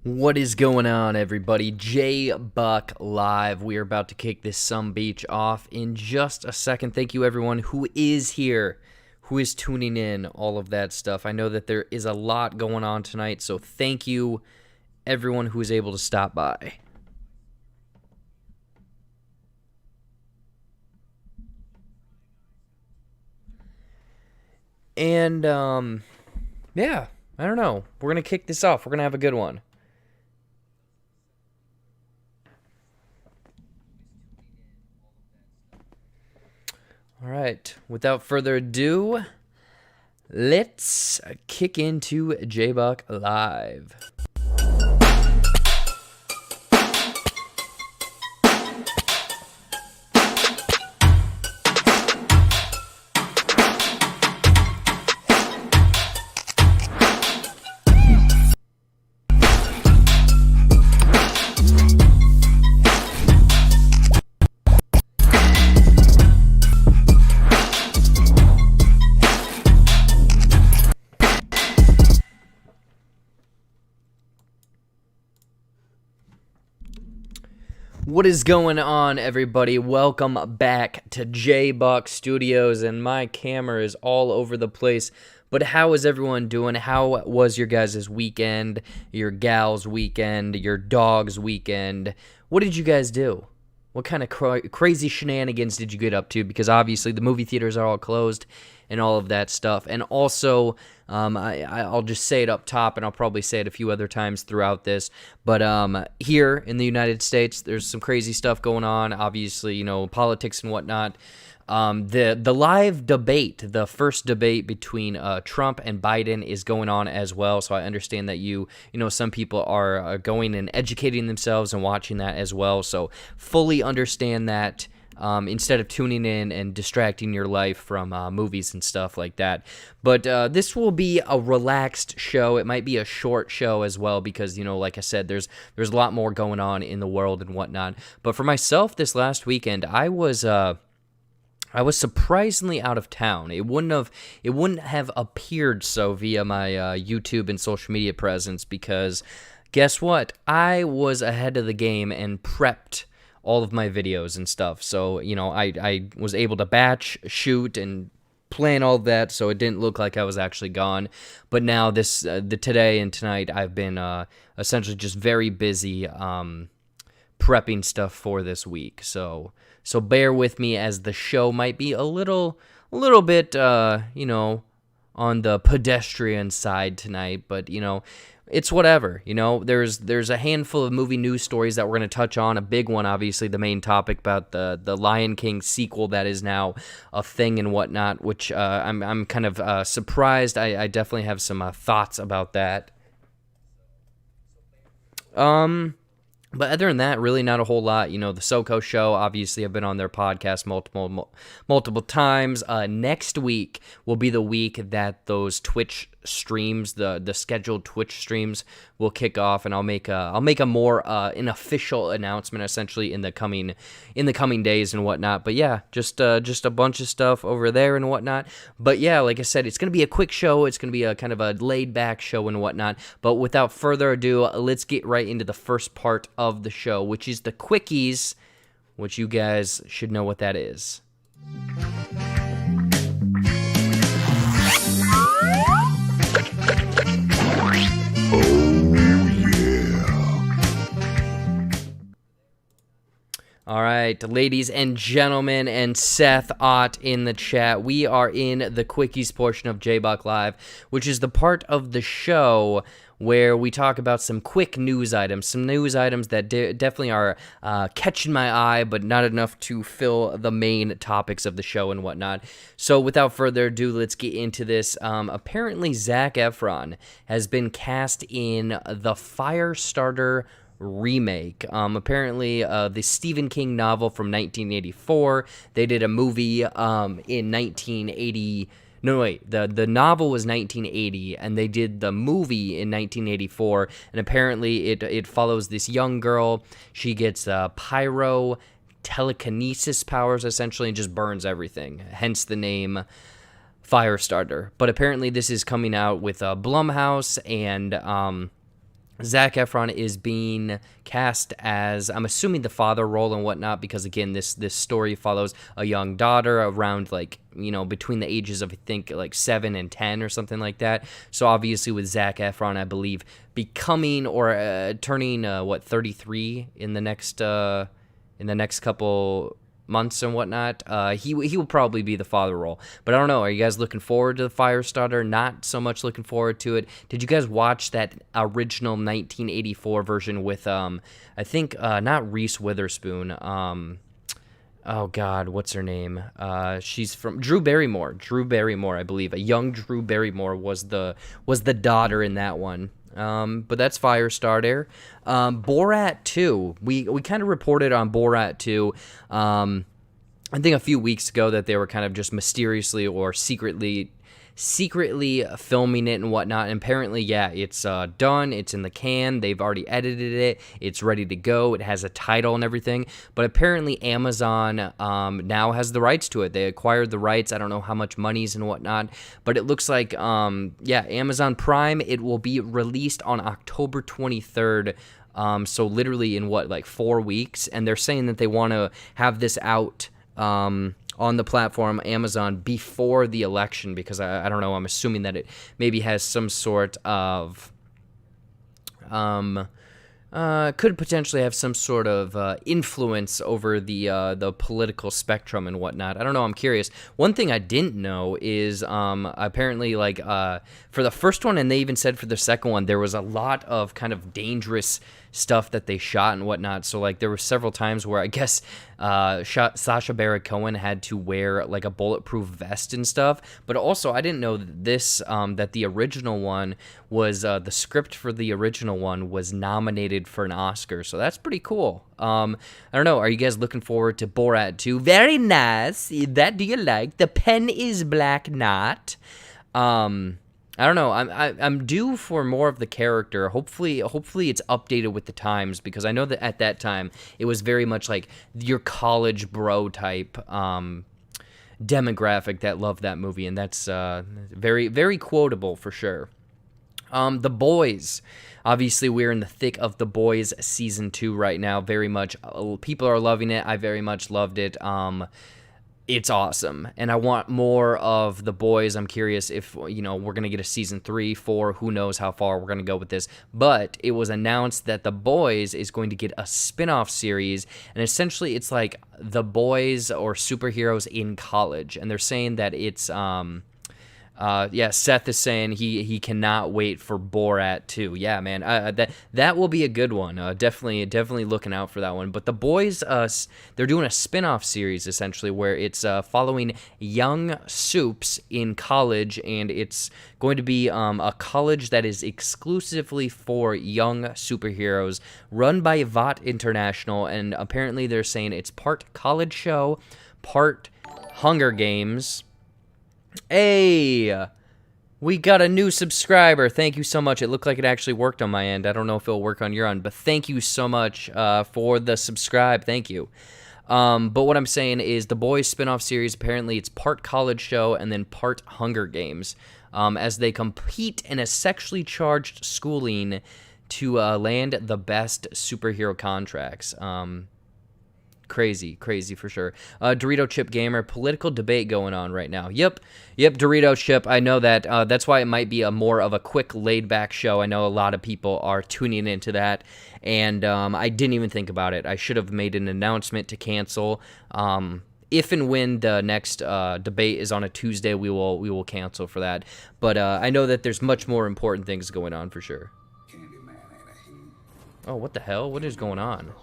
What is going on, everybody? JBuck live. We are about to kick this sumbitch off in just a second. Thank you, everyone who is here, who is tuning in, all of that stuff. I know that there is a lot going on tonight, so thank you, everyone who is able to stop by. And, yeah, I don't know. We're going to kick this off. We're going to have a good one. All right, without further ado, let's kick into JBuck Live. What is going on, everybody? Welcome back to JBuck Studios, and my camera is all over the place. But how is everyone doing? How was your guys' weekend, your gal's weekend, your dog's weekend? What did you guys do? What kind of crazy shenanigans did you get up to? Because obviously the movie theaters are all closed and all of that stuff. And also, I'll just say it up top, and I'll probably say it a few other times throughout this. But here in the United States, there's some crazy stuff going on. Obviously, you know, politics and whatnot. The live debate, the first debate between Trump and Biden is going on as well. So I understand that you know, some people are going and educating themselves and watching that as well. So fully understand that. Instead of tuning in and distracting your life from movies and stuff like that. But this will be a relaxed show. It might be a short show as well because, you know, like I said, there's a lot more going on in the world and whatnot. But for myself, this last weekend, I was surprisingly out of town. It wouldn't have appeared so via my YouTube and social media presence because guess what? I was ahead of the game and prepped all of my videos and stuff. So, you know, I was able to batch, shoot, and plan all that, so it didn't look like I was actually gone. But now today and tonight, I've been essentially just very busy prepping stuff for this week. So bear with me as the show might be a little bit, you know, on the pedestrian side tonight, but, you know, it's whatever, you know. There's a handful of movie news stories that we're going to touch on. A big one, obviously, the main topic about the Lion King sequel that is now a thing and whatnot, which I'm kind of surprised. I definitely have some thoughts about that. But other than that, really not a whole lot. You know, the SoCo show, obviously, I've been on their podcast multiple times. Next week will be the week that those Twitch streams, the scheduled Twitch streams, will kick off, and I'll make a more an official announcement essentially in the coming days and whatnot. But yeah, just a bunch of stuff over there and whatnot. But yeah, like I said, it's gonna be a quick show. It's gonna be a kind of a laid back show and whatnot. But without further ado, let's get right into the first part of the show, which is the Quickies, which you guys should know what that is. All right, ladies and gentlemen, and Seth Ott in the chat, we are in the Quickies portion of JBuck Live, which is the part of the show where we talk about some quick news items, that definitely are catching my eye, but not enough to fill the main topics of the show and whatnot. So without further ado, let's get into this. Apparently, Zac Efron has been cast in the Firestarter remake. Apparently, the Stephen King novel from 1984. They did a movie in 1980. No, wait, the novel was 1980, and they did the movie in 1984, and apparently it follows this young girl. She gets pyro telekinesis powers, essentially, and just burns everything, hence the name Firestarter. But apparently this is coming out with Blumhouse, and Zac Efron is being cast as, I'm assuming, the father role and whatnot, because again, this story follows a young daughter around, like, between the ages of, I think, like 7 and 10 or something like that. So obviously with Zac Efron, I believe, becoming or turning 33 in the next couple months and whatnot, he will probably be the father role. But I don't know, are you guys looking forward to the Firestarter? Not so much looking forward to it. Did you guys watch that original 1984 version with I think not Reese Witherspoon, oh god, what's her name, she's from Drew Barrymore, I believe. A young Drew Barrymore was the daughter in that one. But that's Firestarter. Borat 2. We kind of reported on Borat 2, I think a few weeks ago, that they were kind of just mysteriously or secretly filming it and whatnot. And apparently, yeah, it's done. It's in the can. They've already edited it. It's ready to go. It has a title and everything. But apparently, Amazon now has the rights to it. They acquired the rights. I don't know how much money's and whatnot. But it looks like, Amazon Prime. It will be released on October 23rd. So literally in 4 weeks. And they're saying that they want to have this out on the platform Amazon before the election, because I don't know, I'm assuming that it maybe has some sort of could potentially have some sort of influence over the political spectrum and whatnot. I don't know, I'm curious. One thing I didn't know is apparently, for the first one, and they even said for the second one, there was a lot of kind of dangerous stuff that they shot and whatnot. So there were several times where I guess Sacha Baron Cohen had to wear a bulletproof vest and stuff. But also, I didn't know that that the original one was the script for the original one was nominated for an Oscar. So that's pretty cool. I don't know. Are you guys looking forward to Borat 2? Very nice. That do you like? The pen is black, not. I don't know. I'm due for more of the character. Hopefully it's updated with the times, because I know that at that time it was very much like your college bro type demographic that loved that movie, and that's very, very quotable for sure. The Boys. Obviously, we're in the thick of The Boys season 2 right now. Very much, people are loving it. I very much loved it. It's awesome, and I want more of The Boys. I'm curious if, we're going to get a season 3, 4, who knows how far we're going to go with this, but it was announced that The Boys is going to get a spin-off series, and essentially it's like The Boys or superheroes in college, and they're saying that it's, Seth is saying he cannot wait for Borat 2. Yeah, man, that will be a good one. Definitely looking out for that one. But The Boys, they're doing a spin-off series essentially where it's following young Supes in college, and it's going to be a college that is exclusively for young superheroes, run by Vought International, and apparently they're saying it's part college show, part Hunger Games. Hey, we got a new subscriber. Thank you so much. It looked like it actually worked on my end. I don't know if it'll work on your end, but thank you so much for the subscribe. Thank you. But what I'm saying is The Boys spinoff series, apparently it's part college show and then part Hunger Games, as they compete in a sexually charged schooling to land the best superhero contracts. Crazy for sure. Dorito Chip Gamer, political debate going on right now. Yep, Dorito Chip. I know that. That's why it might be a more of a quick, laid-back show. I know a lot of people are tuning into that, and I didn't even think about it. I should have made an announcement to cancel. If and when the next debate is on a Tuesday, we will cancel for that. But I know that there's much more important things going on for sure. Oh, what the hell? What is going on?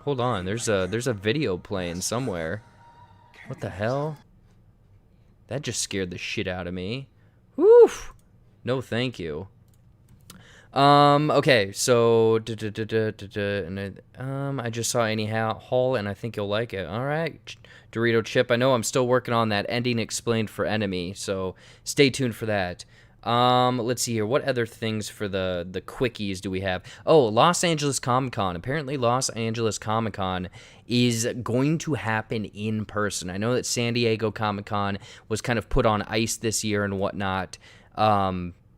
Hold on, there's a video playing somewhere. What the hell? That just scared the shit out of me. Woof. No, thank you. Okay, so I just saw Annie Hall, and I think you'll like it. All right, Dorito Chip. I know I'm still working on that ending explained for Enemy, so stay tuned for that. Let's see here. What other things for the Quickies do we have? Oh, Los Angeles Comic-Con. Apparently, Los Angeles Comic-Con is going to happen in person. I know that San Diego Comic-Con was kind of put on ice this year and whatnot.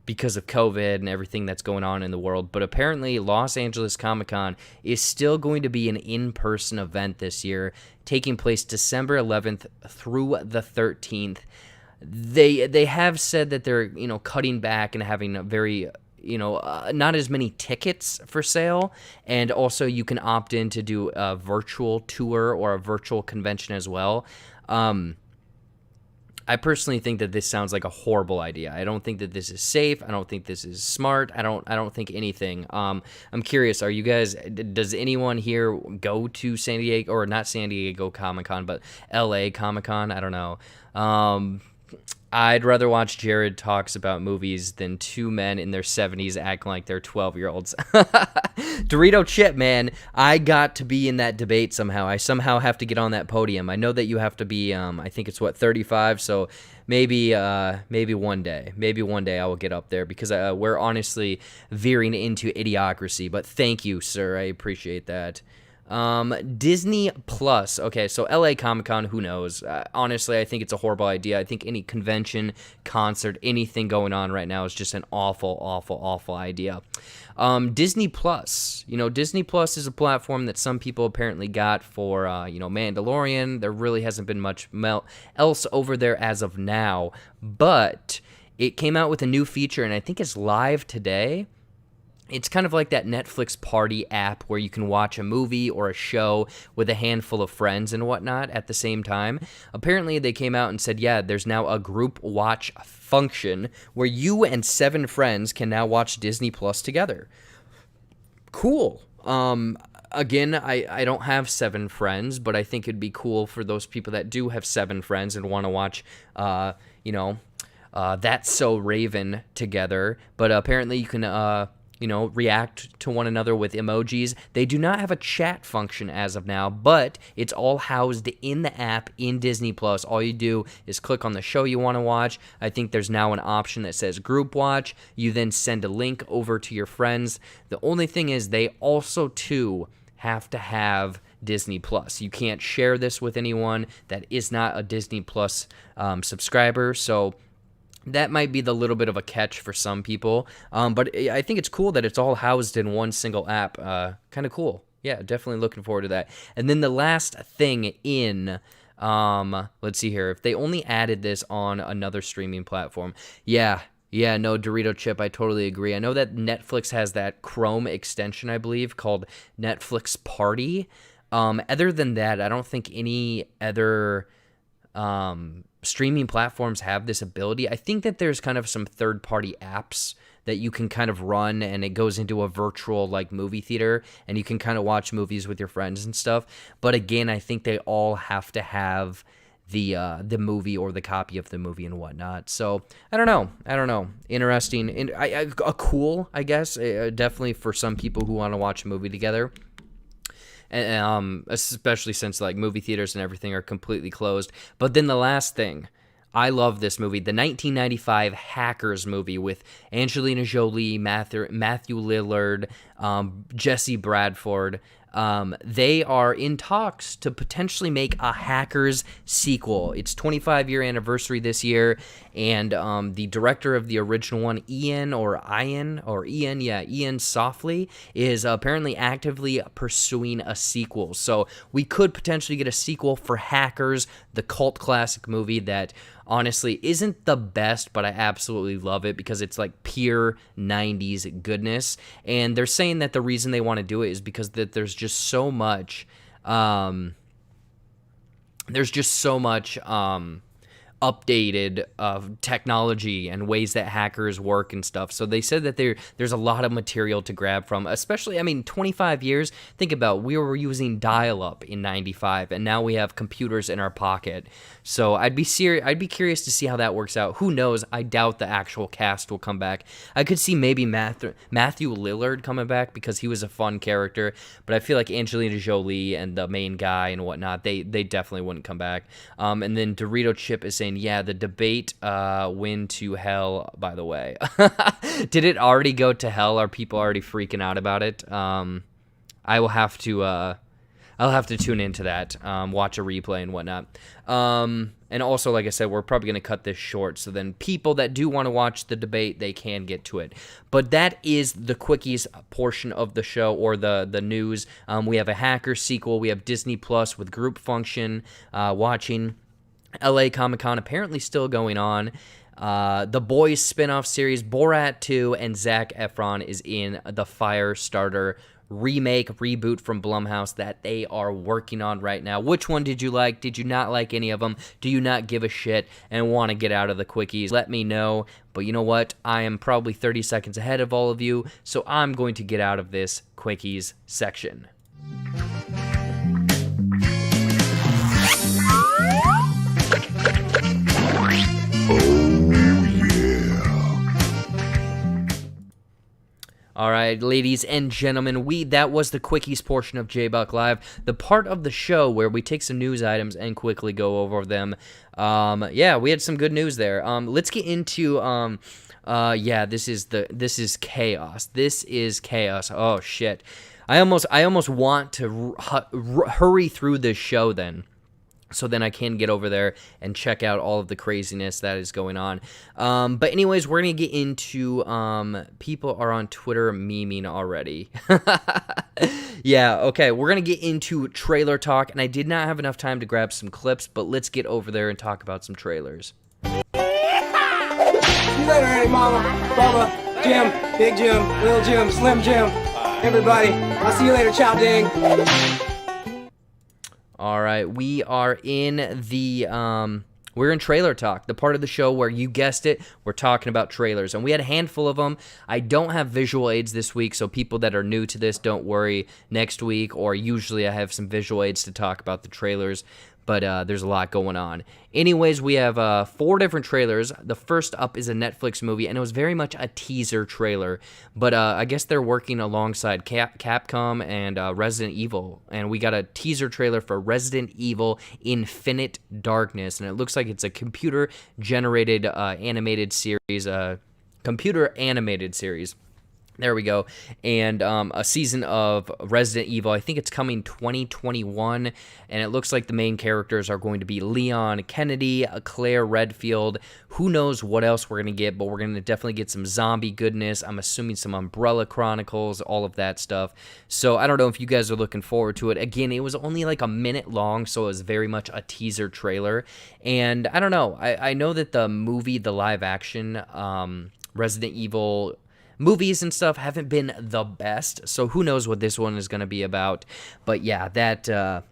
because of COVID and everything that's going on in the world. But apparently Los Angeles Comic-Con is still going to be an in-person event this year, taking place December 11th through the 13th. They have said that they're, cutting back and having a very, not as many tickets for sale. And also you can opt in to do a virtual tour or a virtual convention as well. I personally think that this sounds like a horrible idea. I don't think that this is safe. I don't think this is smart. I don't think anything. I'm curious, does anyone here go to San Diego, or not San Diego Comic-Con, but LA Comic-Con? I don't know. I'd rather watch Jared talks about movies than two men in their 70s acting like they're 12-year-olds. Dorito Chip, man, I got to be in that debate somehow. I somehow have to get on that podium. I know that you have to be, I think it's 35, so maybe one day. Maybe one day I will get up there, because we're honestly veering into idiocracy. But thank you, sir. I appreciate that. Disney Plus. Okay, so LA Comic-Con, who knows? Honestly, I think it's a horrible idea. I think any convention, concert, anything going on right now is just an awful, awful, awful idea. Disney Plus. Disney Plus is a platform that some people apparently got for, Mandalorian. There really hasn't been much else over there as of now, but it came out with a new feature, and I think it's live today. It's kind of like that Netflix party app where you can watch a movie or a show with a handful of friends and whatnot at the same time. Apparently, they came out and said, yeah, there's now a group watch function where you and 7 friends can now watch Disney Plus together. Cool. Again, I don't have 7 friends, but I think it'd be cool for those people that do have 7 friends and want to watch, That's So Raven together. But apparently you can... react to one another with emojis. They do not have a chat function as of now, but it's all housed in the app in Disney Plus. All you do is click on the show you want to watch. I think there's now an option that says group watch. You then send a link over to your friends. The only thing is they also, too, have to have Disney Plus. You can't share this with anyone that is not a Disney Plus subscriber, so that might be the little bit of a catch for some people, but I think it's cool that it's all housed in one single app. Kind of cool. Yeah, definitely looking forward to that. And then the last thing in, let's see here, if they only added this on another streaming platform. Yeah, no, Dorito Chip, I totally agree. I know that Netflix has that Chrome extension, I believe, called Netflix Party. Other than that, I don't think any other streaming platforms have this ability. I think that there's kind of some third-party apps that you can kind of run, and it goes into a virtual movie theater, and you can kind of watch movies with your friends and stuff. But again, I think they all have to have the movie or the copy of the movie and whatnot. So I don't know. Interesting, and cool, I guess. Definitely for some people who want to watch a movie together. And especially since movie theaters and everything are completely closed. But then the last thing, I love this movie, the 1995 Hackers movie with Angelina Jolie, Matthew Lillard, Jesse Bradford. They are in talks to potentially make a Hackers sequel. It's 25-year anniversary this year, and the director of the original one, Ian Softly, is apparently actively pursuing a sequel. So we could potentially get a sequel for Hackers, the cult classic movie that honestly isn't the best, but I absolutely love it because it's pure 90s goodness. And they're saying that the reason they want to do it is because that there's just so much updated technology and ways that hackers work and stuff. So they said that there's a lot of material to grab from, especially, 25 years. Think about, we were using dial-up in 95, and now we have computers in our pocket. So I'd be curious to see how that works out. Who knows? I doubt the actual cast will come back. I could see maybe Matthew Lillard coming back because he was a fun character, but I feel like Angelina Jolie and the main guy and whatnot, they definitely wouldn't come back. And then Dorito Chip is saying, yeah, the debate went to hell, by the way. Did it already go to hell? Are people already freaking out about it? I will have to I'll have to tune into that, watch a replay and whatnot. And also, like I said, we're probably going to cut this short, so then people that do want to watch the debate, they can get to it. But that is the Quickies portion of the show, or the news. We have a Hacker sequel. We have Disney Plus with Group Function watching. LA Comic-Con apparently still going on. The Boys spin-off series, Borat 2, and Zac Efron is in the Firestarter reboot from Blumhouse that they are working on right now. Which one did you like? Did you not like any of them? Do you not give a shit and want to get out of the Quickies? Let me know. But you know what? I am probably 30 seconds ahead of all of you, so I'm going to get out of this Quickies section. All right, ladies and gentlemen, that was the Quickies portion of JBuck Live, the part of the show where we take some news items and quickly go over them. Yeah, we had some good news there. Let's get into this is chaos. This is chaos. Oh shit. I almost want to hurry through this show then. So then I can get over there and check out all of the craziness that is going on. But anyways, we're going to get into, people are on Twitter memeing already. Yeah, okay, we're going to get into trailer talk, and I did not have enough time to grab some clips, but let's get over there and talk about some trailers. See you later, Eddie, Mama, Bubba, Jim, Big Jim, Little Jim, Slim Jim, everybody. I'll see you later, Chow Ding. All right, we are in the, we're in trailer talk, the part of the show where, you guessed it, we're talking about trailers. And we had a handful of them. I don't have visual aids this week, so people that are new to this, don't worry. Next week, or usually I have some visual aids to talk about the trailers. But there's a lot going on. Anyways, we have 4 different trailers. The first up is a Netflix movie, and it was very much a teaser trailer. But I guess they're working alongside Capcom and Resident Evil. And we got a teaser trailer for Resident Evil Infinite Darkness. And it looks like it's a computer-generated animated series. Computer animated series. There we go. And a season of Resident Evil. I think it's coming 2021. And it looks like the main characters are going to be Leon Kennedy, Claire Redfield. Who knows what else we're going to get, but we're going to definitely get some zombie goodness. I'm assuming some Umbrella Chronicles, all of that stuff. So I don't know if you guys are looking forward to it. Again, it was only like a minute long, so it was very much a teaser trailer. And I don't know. I know that the movie, the live action Resident Evil movies and stuff haven't been the best, so who knows what this one is going to be about. But yeah, that I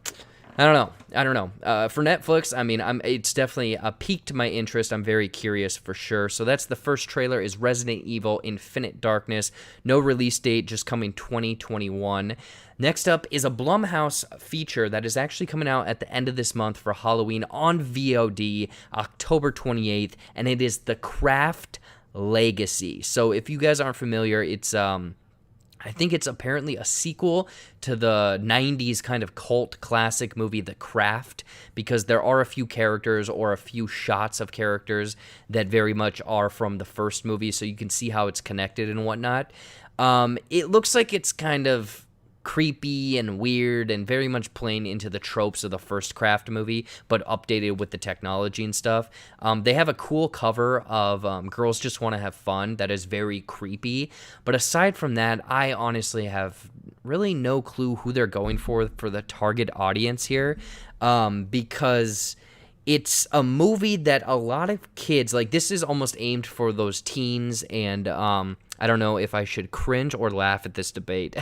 don't know. For Netflix, I mean, it's definitely piqued my interest. I'm very curious for sure. So that's the first trailer, is Resident Evil Infinite Darkness. No release date, just coming 2021. Next up is a Blumhouse feature that is actually coming out at the end of this month for Halloween on VOD, October 28th, and it is The Craft Legacy. So if you guys aren't familiar, it's I think it's apparently a sequel to the 90s kind of cult classic movie The Craft, because there are a few characters or a few shots of characters that very much are from the first movie, so you can see how it's connected and whatnot. It looks like it's kind of creepy and weird and very much playing into the tropes of the first Craft movie, but updated with the technology and stuff. They have a cool cover of Girls Just Want to Have Fun that is very creepy, but aside from that, I honestly have really no clue who they're going for the target audience here, because it's a movie that a lot of kids, like, this is almost aimed for those teens, and I don't know if I should cringe or laugh at this debate.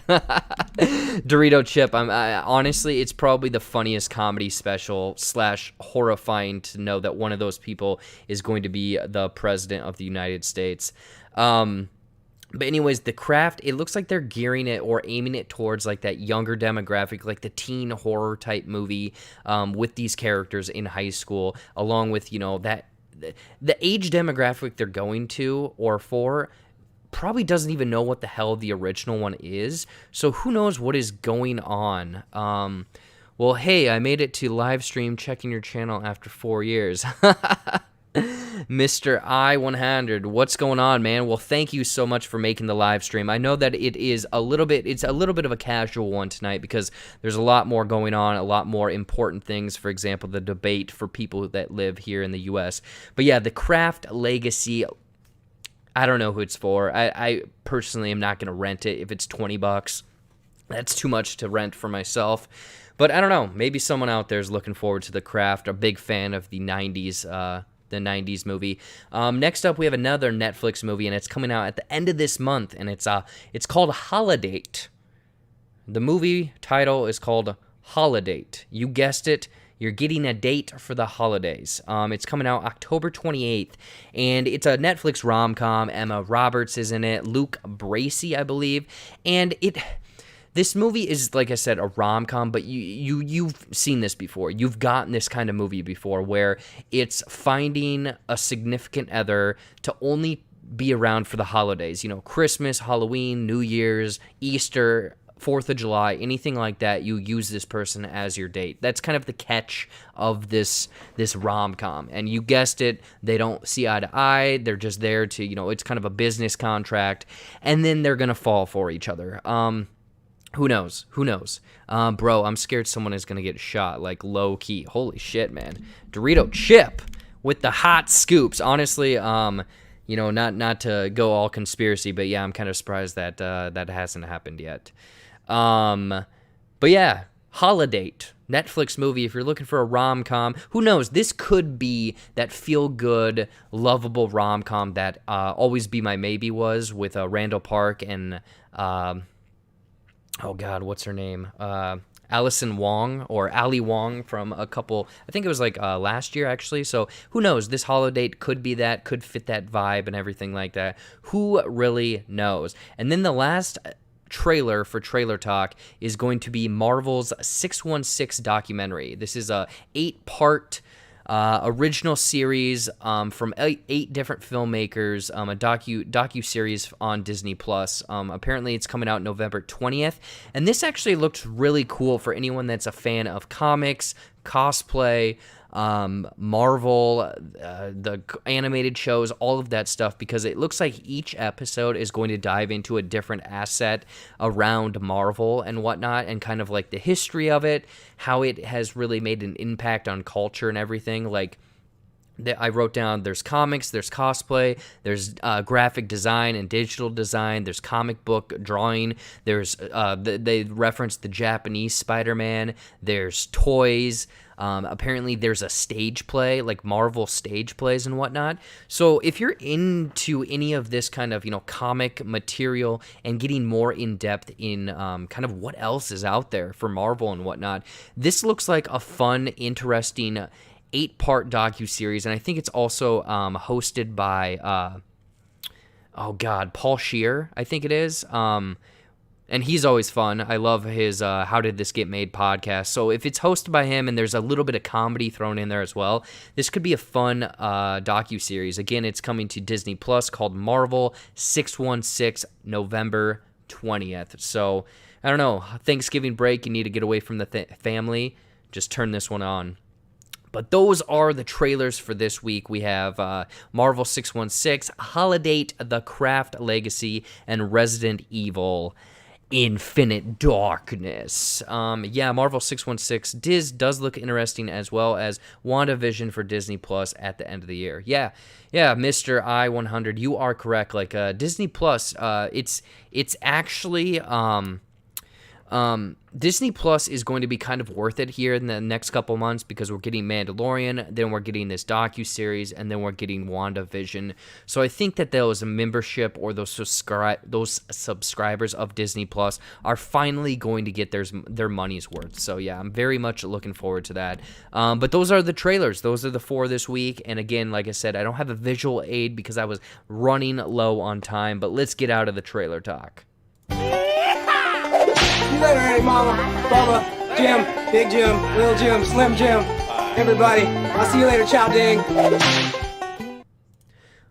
Dorito Chip, honestly, it's probably the funniest comedy special / horrifying to know that one of those people is going to be the president of the United States. But anyways, The Craft, it looks like they're gearing it or aiming it towards like that younger demographic, like the teen horror type movie, with these characters in high school, along with, you know, that the age demographic they're going to or for probably doesn't even know what the hell the original one is. So who knows what is going on. Well, hey, I made it to live stream checking your channel after 4 years. Mr. I-100, what's going on, man? Well, thank you so much for making the live stream. I know that it's a little bit of a casual one tonight because there's a lot more going on, a lot more important things. For example, the debate for people that live here in the U.S. But yeah, the Kraft Legacy, I don't know who it's for. I personally am not going to rent it if it's $20. That's too much to rent for myself. But I don't know. Maybe someone out there is looking forward to the Kraft, a big fan of the 90s movie. Next up, we have another Netflix movie, and it's coming out at the end of this month, and it's called Holiday. The movie title is called Holiday. You guessed it. You're getting a date for the holidays. It's coming out October 28th, and it's a Netflix rom-com. Emma Roberts is in it. Luke Bracey, I believe, and this movie is, like I said, a rom-com, but you've seen this before. You've gotten this kind of movie before where it's finding a significant other to only be around for the holidays. You know, Christmas, Halloween, New Year's, Easter, 4th of July, anything like that, you use this person as your date. That's kind of the catch of this rom-com. And you guessed it, they don't see eye to eye. They're just there to, it's kind of a business contract. And then they're going to fall for each other. Who knows? Bro, I'm scared someone is going to get shot, like, low-key. Holy shit, man. Dorito chip with the hot scoops. Honestly, not to go all conspiracy, but yeah, I'm kind of surprised that that hasn't happened yet. But yeah, Holiday, Netflix movie. If you're looking for a rom-com, who knows? This could be that feel-good, lovable rom-com that Always Be My Maybe was with Randall Park and... oh God, what's her name? Allison Wong or Ali Wong from a couple, I think it was like last year actually. So who knows? This holiday could be that, could fit that vibe and everything like that. Who really knows? And then the last trailer for Trailer Talk is going to be Marvel's 616 documentary. This is a 8-part original series from eight different filmmakers, a docu-series on Disney+. Apparently it's coming out November 20th, and this actually looks really cool for anyone that's a fan of comics, cosplay, Marvel, the animated shows, all of that stuff, because it looks like each episode is going to dive into a different asset around Marvel and whatnot, and kind of like the history of it, how it has really made an impact on culture and everything. Like, I wrote down, there's comics, there's cosplay, there's graphic design and digital design, there's comic book drawing, there's they referenced the Japanese Spider-Man, there's toys, apparently there's a stage play, like Marvel stage plays and whatnot. So if you're into any of this kind of, comic material and getting more in depth in kind of what else is out there for Marvel and whatnot, this looks like a fun, interesting 8-part docuseries, and I think it's also hosted by Paul Scheer, I think it is. And he's always fun. I love his How Did This Get Made podcast. So if it's hosted by him and there's a little bit of comedy thrown in there as well, this could be a fun docuseries. Again, it's coming to Disney Plus, called Marvel 616, November 20th. So I don't know, Thanksgiving break, you need to get away from the family, just turn this one on. But those are the trailers for this week. We have Marvel 616, Holiday, The Kraft Legacy, and Resident Evil Infinite Darkness. Marvel 616 does look interesting, as well as WandaVision for Disney Plus at the end of the year. Yeah, Mr. I-100, you are correct. Like Disney Plus, it's actually Disney Plus is going to be kind of worth it here in the next couple months, because we're getting Mandalorian, then we're getting this docuseries, and then we're getting WandaVision. So I think that those membership or those subscribers of Disney Plus are finally going to get their money's worth. So yeah, I'm very much looking forward to that. But those are the trailers. Those are the 4 this week. And again, like I said, I don't have a visual aid because I was running low on time, but let's get out of the trailer talk. See you later, Aunt Mama, Bubba, Jim, Big Jim, Little Jim, Slim Jim, everybody. I'll see you later, Chow Ding.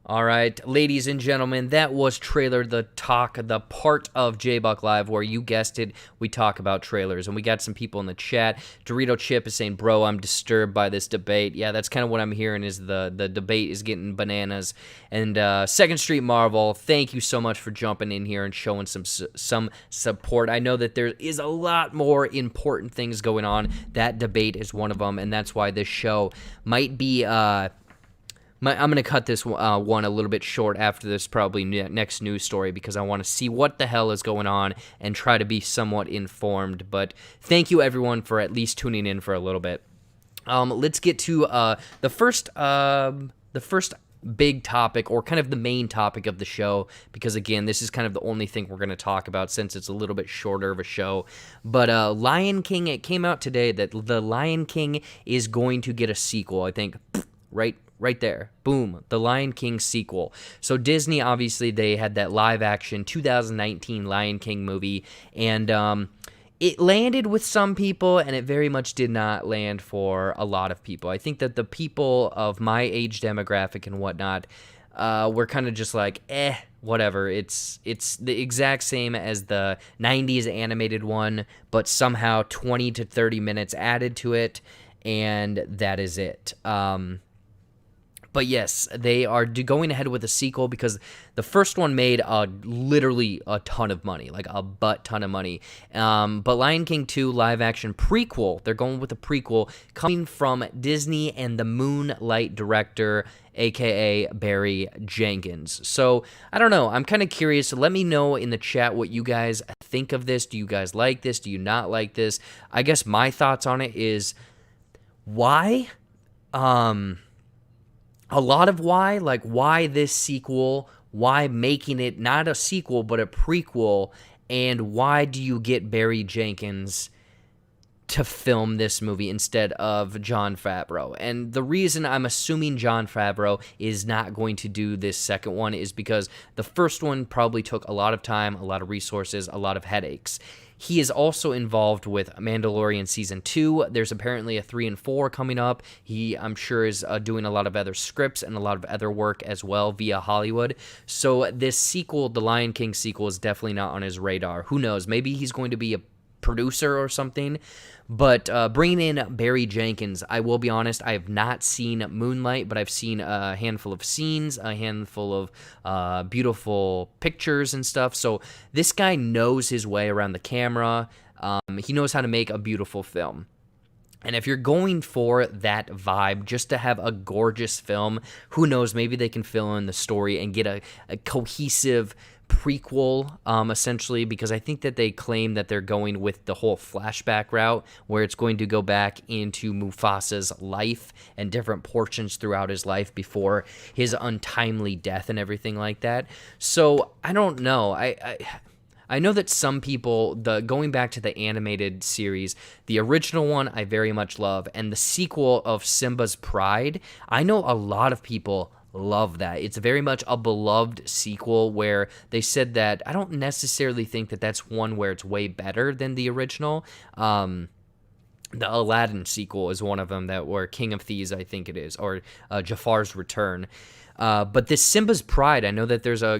All right, ladies and gentlemen, that was Trailer the Talk, the part of JBuck Live where you guessed it, we talk about trailers. And we got some people in the chat. Dorito Chip is saying, bro, I'm disturbed by this debate. Yeah, that's kind of what I'm hearing is the debate is getting bananas. And Second Street Marvel, thank you so much for jumping in here and showing some support. I know that there is a lot more important things going on. That debate is one of them, and that's why this show might be... I'm going to cut this one a little bit short after this probably next news story because I want to see what the hell is going on and try to be somewhat informed. But thank you, everyone, for at least tuning in for a little bit. Let's get to the first big topic, or kind of the main topic of the show, because, again, this is kind of the only thing we're going to talk about since it's a little bit shorter of a show. But Lion King, it came out today that The Lion King is going to get a sequel, I think, right there. Boom. The Lion King sequel. So Disney, obviously, they had that live-action 2019 Lion King movie, and it landed with some people, and it very much did not land for a lot of people. I think that the people of my age demographic and whatnot were kind of just like, whatever. It's the exact same as the 90s animated one, but somehow 20 to 30 minutes added to it, and that is it. But yes, they are going ahead with a sequel because the first one made literally a ton of money, like a butt ton of money. But Lion King 2 live-action prequel, they're going with a prequel coming from Disney and the Moonlight director, a.k.a. Barry Jenkins. So, I don't know. I'm kind of curious. Let me know in the chat what you guys think of this. Do you guys like this? Do you not like this? I guess my thoughts on it is, why? A lot of why, like why this sequel, why making it not a sequel but a prequel, and why do you get Barry Jenkins to film this movie instead of Jon Favreau? And the reason I'm assuming Jon Favreau is not going to do this second one is because the first one probably took a lot of time, a lot of resources, a lot of headaches. He is also involved with Mandalorian Season 2. There's apparently a 3 and 4 coming up. He, I'm sure, is doing a lot of other scripts and a lot of other work as well via Hollywood. So this sequel, the Lion King sequel, is definitely not on his radar. Who knows? Maybe he's going to be a producer or something. But bringing in Barry Jenkins, I will be honest, I have not seen Moonlight, but I've seen a handful of scenes, a handful of beautiful pictures and stuff. So this guy knows his way around the camera. He knows how to make a beautiful film. And if you're going for that vibe, just to have a gorgeous film, who knows, maybe they can fill in the story and get a cohesive prequel, essentially, because I think that they claim that they're going with the whole flashback route, where it's going to go back into Mufasa's life and different portions throughout his life before his untimely death and everything like that. So, I don't know. I know that some people, going back to the animated series, the original one I very much love, and the sequel of Simba's Pride, I know a lot of people love that. It's very much a beloved sequel where they said that I don't necessarily think that that's one where it's way better than the original. The Aladdin sequel is one of them where King of Thieves, I think it is, or Jafar's Return. But this Simba's Pride, I know that there's a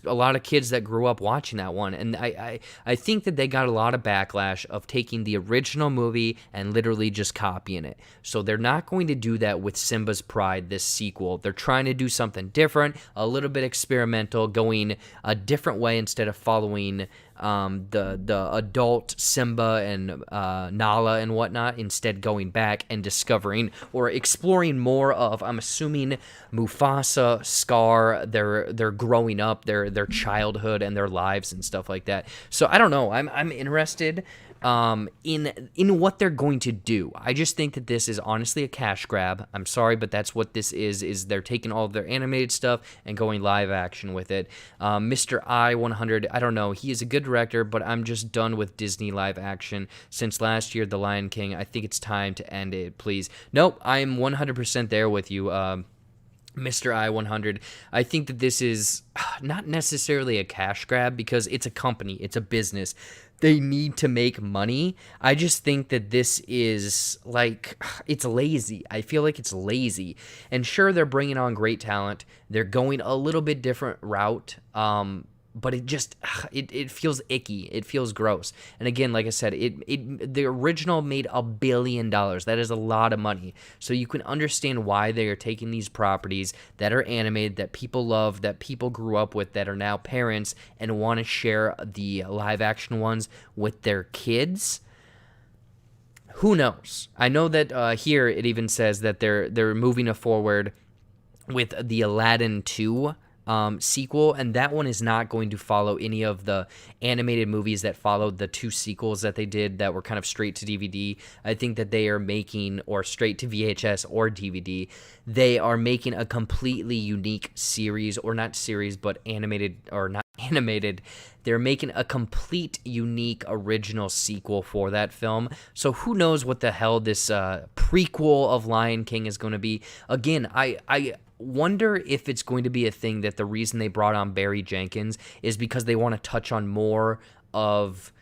lot of kids that grew up watching that one, and I think that they got a lot of backlash of taking the original movie and literally just copying it. So they're not going to do that with Simba's Pride, this sequel. They're trying to do something different, a little bit experimental, going a different way instead of following the adult Simba and Nala and whatnot, instead going back and discovering or exploring more of, I'm assuming, Mufasa, Scar, their growing up, their childhood and their lives and stuff like that. So I don't know. I'm interested in what they're going to do. I just think that this is honestly a cash grab. I'm sorry, but that's what this is they're taking all of their animated stuff and going live action with it. Mr. I-100, I don't know. He is a good director, but I'm just done with Disney live action. Since last year, The Lion King, I think it's time to end it, please. Nope, I'm 100% there with you, Mr. I-100. I think that this is not necessarily a cash grab because it's a company, it's a business. they need to make money. I just think that this is like, it's lazy. I feel like it's lazy. And sure, they're bringing on great talent. They're going a little bit different route. But it just, it feels icky. It feels gross. And again, like I said, the original made $1 billion. That is a lot of money. So you can understand why they are taking these properties that are animated, that people love, that people grew up with, that are now parents, and want to share the live action ones with their kids. Who knows? I know that here it even says that they're moving forward with the Aladdin 2 sequel, and that one is not going to follow any of the animated movies that followed the 2 sequels that they did that were kind of straight to DVD. I think that they are making, or straight to VHS or DVD, they are making a completely unique series, or not series, but animated, or not animated. They're making a complete, unique, original sequel for that film. So who knows what the hell this prequel of Lion King is going to be. Again, I wonder if it's going to be a thing that the reason they brought on Barry Jenkins is because they want to touch on more of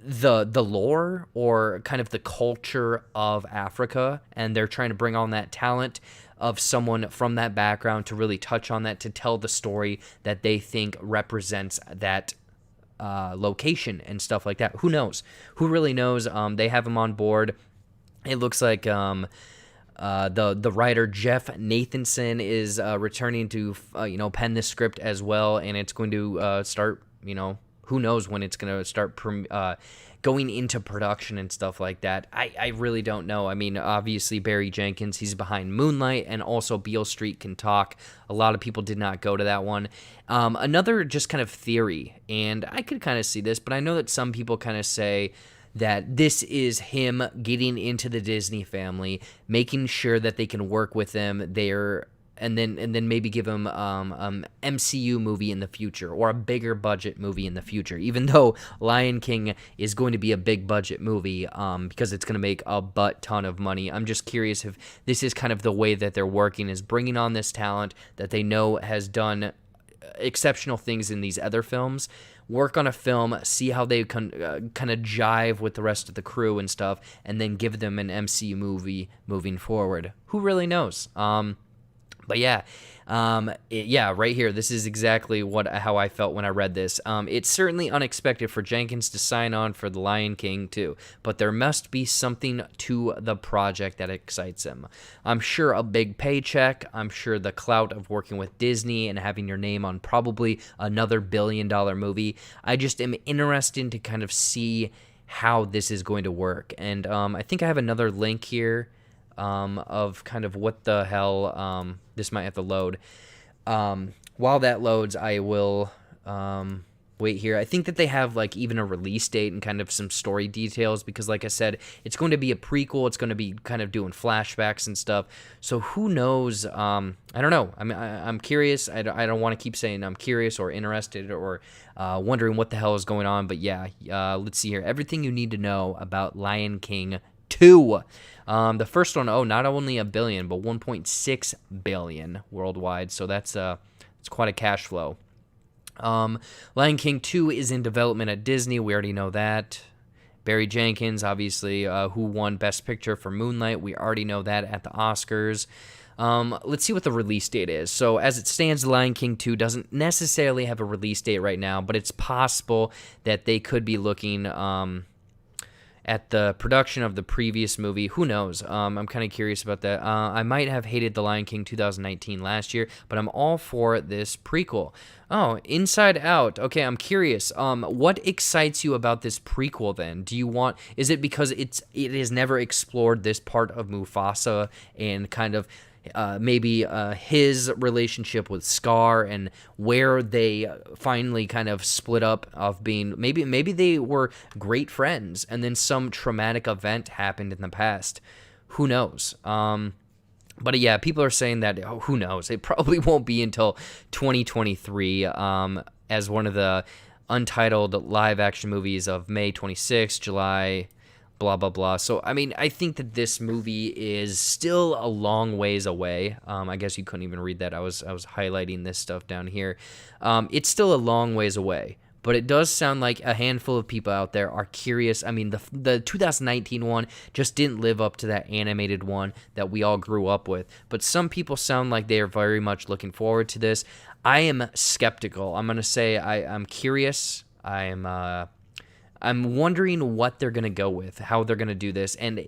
the lore, or kind of the culture of Africa, and they're trying to bring on that talent of someone from that background to really touch on that, to tell the story that they think represents that location and stuff like that. Who knows? Who really knows? They have him on board. It looks like the writer Jeff Nathanson is returning to pen this script as well, and it's going to start, who knows when it's going to start going into production and stuff like that. I really don't know. I mean, obviously Barry Jenkins, he's behind Moonlight, and also Beale Street Can Talk. A lot of people did not go to that one. Another just kind of theory, and I could kind of see this, but I know that some people kind of say that this is him getting into the Disney family, making sure that they can work with them there, and then maybe give him MCU movie in the future, or a bigger budget movie in the future, even though Lion King is going to be a big budget movie because it's going to make a butt ton of money. I'm just curious if this is kind of the way that they're working, is bringing on this talent that they know has done exceptional things in these other films, work on a film, see how they kind of jive with the rest of the crew and stuff, and then give them an MCU movie moving forward. Who really knows? But yeah, right here, this is exactly how I felt when I read this. It's certainly unexpected for Jenkins to sign on for The Lion King 2, but there must be something to the project that excites him. I'm sure a big paycheck. I'm sure the clout of working with Disney and having your name on probably another $1 billion movie. I just am interested to kind of see how this is going to work. And I think I have another link here of kind of what the hell, this might have to load. While that loads, I will wait here. I think that they have like even a release date and kind of some story details, because like I said, it's going to be a prequel. It's going to be kind of doing flashbacks and stuff. So who knows? I don't know. I mean, I'm curious. I don't want to keep saying I'm curious or interested or wondering what the hell is going on. But yeah, let's see here. Everything you need to know about Lion King 2. The first one, not only $1 billion, but $1.6 billion worldwide. So that's it's quite a cash flow. Lion King 2 is in development at Disney. We already know that. Barry Jenkins, obviously, who won Best Picture for Moonlight. We already know that at the Oscars. Let's see what the release date is. So as it stands, Lion King 2 doesn't necessarily have a release date right now, but it's possible that they could be looking at the production of the previous movie. Who knows? I'm kind of curious about that. I might have hated The Lion King 2019 last year, but I'm all for this prequel. Oh, Inside Out. Okay, I'm curious. What excites you about this prequel then? Is it because it has never explored this part of Mufasa and kind of maybe his relationship with Scar, and where they finally kind of split up of being, maybe they were great friends and then some traumatic event happened in the past. Who knows? But yeah, people are saying that, who knows? It probably won't be until 2023 as one of the untitled live action movies of May 26th, July, blah, blah, blah. So, I mean, I think that this movie is still a long ways away. I guess you couldn't even read that. I was highlighting this stuff down here. It's still a long ways away. but it does sound like a handful of people out there are curious. I mean, the 2019 one just didn't live up to that animated one that we all grew up with, but some people sound like they are very much looking forward to this. I am skeptical. I'm going to say I'm curious. I'm wondering what they're going to go with, how they're going to do this, and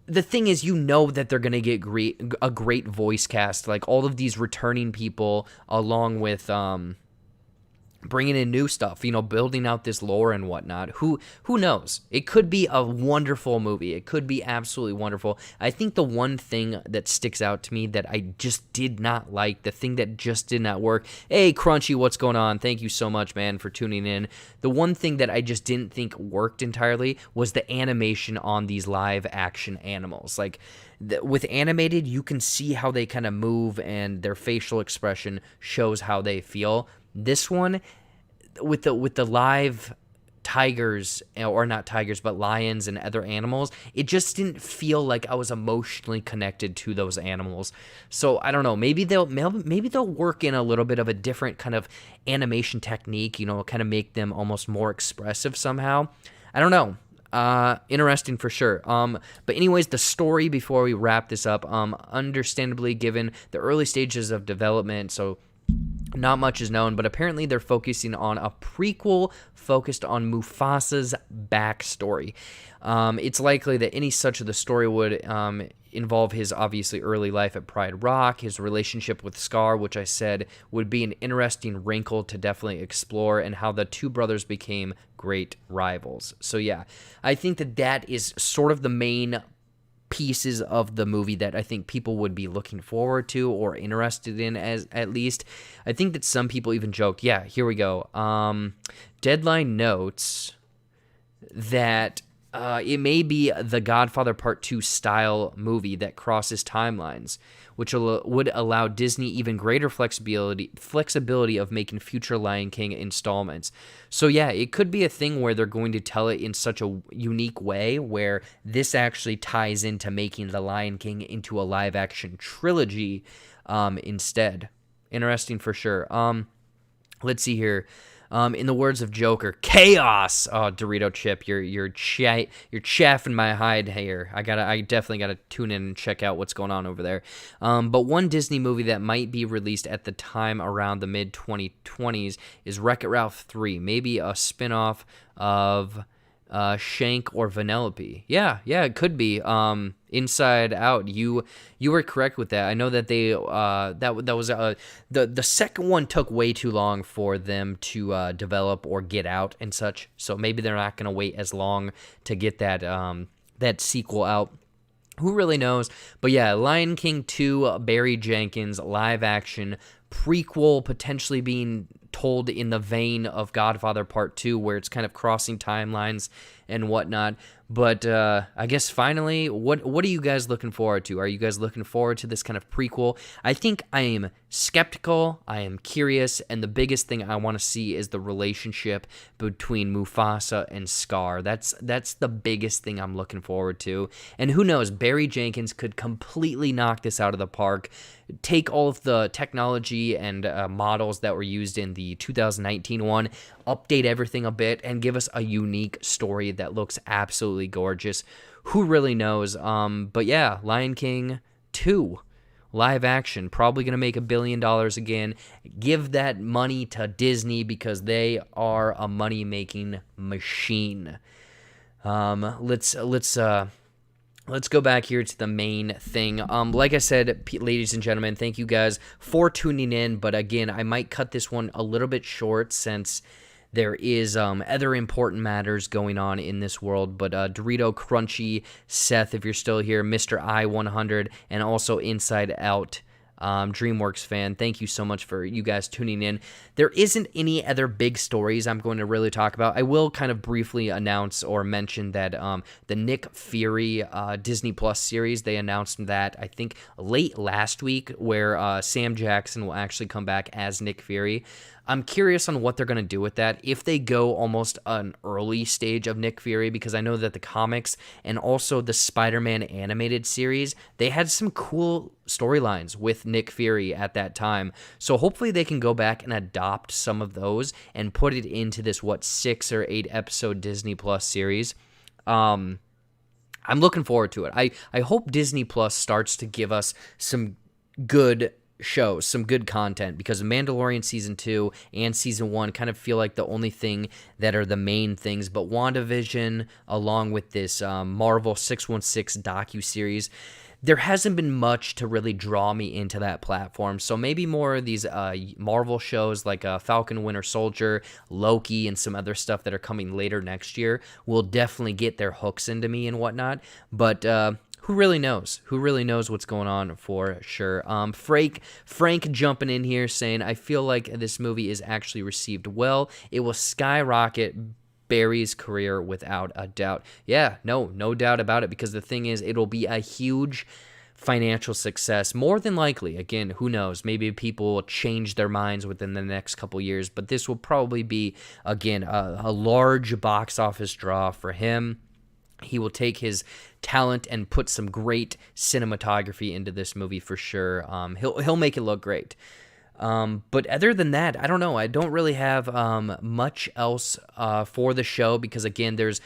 the thing is, that they're going to get a great voice cast, like all of these returning people, along with bringing in new stuff, building out this lore and whatnot. Who knows? It could be a wonderful movie. It could be absolutely wonderful. I think the one thing that sticks out to me that I just did not like, the thing that just did not work. Hey, Crunchy, what's going on? Thank you so much, man, for tuning in. The one thing that I just didn't think worked entirely was the animation on these live action animals. Like, with animated, you can see how they kind of move and their facial expression shows how they feel. This one, with the live tigers, or not tigers, but lions and other animals, it just didn't feel like I was emotionally connected to those animals. So I don't know. Maybe they'll work in a little bit of a different kind of animation technique. Kind of make them almost more expressive somehow. I don't know. Interesting for sure. But anyways, the story, before we wrap this up, understandably given the early stages of development, so not much is known, but apparently they're focusing on a prequel focused on Mufasa's backstory. It's likely that any such of the story would involve his obviously early life at Pride Rock, his relationship with Scar, which I said would be an interesting wrinkle to definitely explore, and how the two brothers became great rivals. So yeah, I think that is sort of the main pieces of the movie that I think people would be looking forward to or interested in, as at least. I think that some people even joked, yeah, here we go. Deadline notes that it may be the Godfather Part 2 style movie that crosses timelines, which would allow Disney even greater flexibility of making future Lion King installments. So yeah, it could be a thing where they're going to tell it in such a unique way where this actually ties into making the Lion King into a live action trilogy instead. Interesting for sure. Let's see here. In the words of Joker, chaos. Oh, Dorito Chip, you're chaffing my hide here. I definitely gotta tune in and check out what's going on over there. But one Disney movie that might be released at the time around the mid 2020s is Wreck-It Ralph 3, maybe a spinoff of Shank or Vanellope. Yeah, it could be. Inside Out. You were correct with that. I know that they that was the second one took way too long for them to develop or get out and such. So maybe they're not going to wait as long to get that sequel out. Who really knows? But yeah, Lion King 2, Barry Jenkins, live action prequel, potentially being told in the vein of Godfather Part 2, where it's kind of crossing timelines and whatnot. But I guess finally, what are you guys looking forward to? Are you guys looking forward to this kind of prequel? I think I am skeptical, I am curious, and the biggest thing I want to see is the relationship between Mufasa and Scar. That's the biggest thing I'm looking forward to. And who knows, Barry Jenkins could completely knock this out of the park, take all of the technology and models that were used in the 2019 one, update everything a bit, and give us a unique story that looks absolutely gorgeous. Who really knows? But yeah, Lion King 2, live action, probably going to make $1 billion again. Give that money to Disney because they are a money-making machine. Let's go back here to the main thing. Like I said, ladies and gentlemen, thank you guys for tuning in. But again, I might cut this one a little bit short since there is other important matters going on in this world. But Dorito, Crunchy, Seth, if you're still here, Mr. I-100, and also Inside Out, DreamWorks fan, thank you so much for you guys tuning in. There isn't any other big stories I'm going to really talk about. I will kind of briefly announce or mention that the Nick Fury Disney Plus series, they announced that I think late last week, where Sam Jackson will actually come back as Nick Fury. I'm curious on what they're going to do with that. If they go almost an early stage of Nick Fury, because I know that the comics and also the Spider-Man animated series, they had some cool storylines with Nick Fury at that time. So hopefully they can go back and adopt some of those and put it into this, 6 or 8 episode Disney Plus series. I'm looking forward to it. I hope Disney Plus starts to give us some good shows, some good content, because Mandalorian Season 2 and Season 1 kind of feel like the only thing that are the main things, but WandaVision, along with this Marvel 616 docuseries, there hasn't been much to really draw me into that platform. So maybe more of these Marvel shows like Falcon Winter Soldier, Loki, and some other stuff that are coming later next year will definitely get their hooks into me and whatnot. But who really knows? Who really knows what's going on for sure? Frank jumping in here saying, I feel like this movie is actually received well. It will skyrocket Barry's career without a doubt. Yeah, no doubt about it, because the thing is, it'll be a huge financial success, more than likely. Again, who knows? Maybe people will change their minds within the next couple years, but this will probably be, again, a large box office draw for him. He will take his talent and put some great cinematography into this movie for sure. He'll make it look great. But other than that, I don't know. I don't really have much else for the show, because again, there's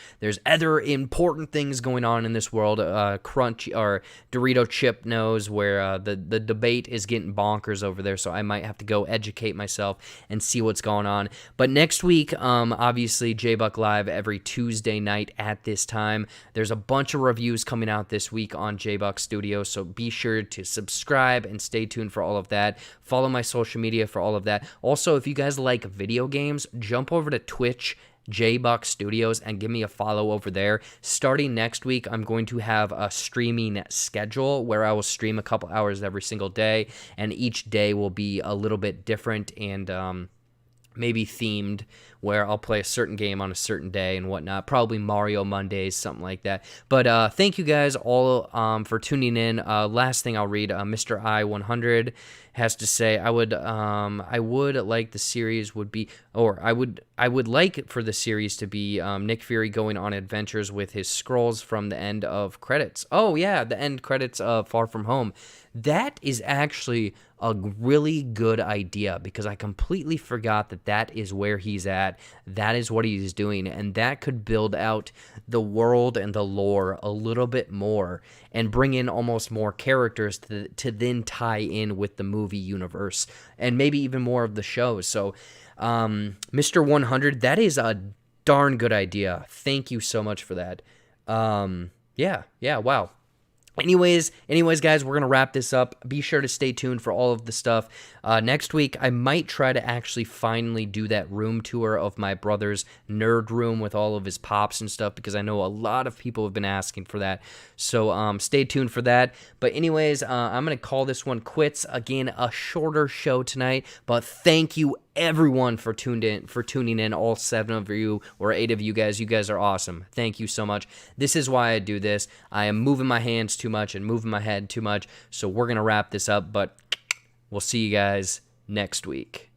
other important things going on in this world. Crunch or Dorito Chip knows where the debate is getting bonkers over there, so I might have to go educate myself and see what's going on. But next week, obviously, JBuck Live every Tuesday night at this time. There's a bunch of reviews coming out this week on JBuck Studio, so be sure to subscribe and stay tuned for all of that. Follow my social media for all of that. Also, if you guys like video games, jump over to Twitch, JBuck Studios, and give me a follow over there. Starting next week, I'm going to have a streaming schedule where I will stream a couple hours every single day, and each day will be a little bit different and maybe themed, where I'll play a certain game on a certain day and whatnot. Probably Mario Mondays, something like that. But thank you guys all for tuning in. Last thing I'll read, Mr. I-100 has to say, I would like the series would be, or I would like for the series to be Nick Fury going on adventures with his Skrulls from the end of credits. Oh yeah, the end credits of Far From Home. That is actually a really good idea, because I completely forgot that is where he's at. That is what he's doing, and that could build out the world and the lore a little bit more and bring in almost more characters to then tie in with the movie universe and maybe even more of the shows. So Mr. 100, that is a darn good idea. Thank you so much for that. Yeah, wow. Anyways, guys, we're going to wrap this up. Be sure to stay tuned for all of the stuff. Next week, I might try to actually finally do that room tour of my brother's nerd room with all of his pops and stuff, because I know a lot of people have been asking for that. So stay tuned for that. But anyways, I'm going to call this one quits. Again, a shorter show tonight, but thank you everyone for tuning in, all 7 of you or 8 of you guys. You guys are awesome. Thank you so much. This is why I do this. I am moving my hands too much and moving my head too much, so we're gonna wrap this up, but we'll see you guys next week.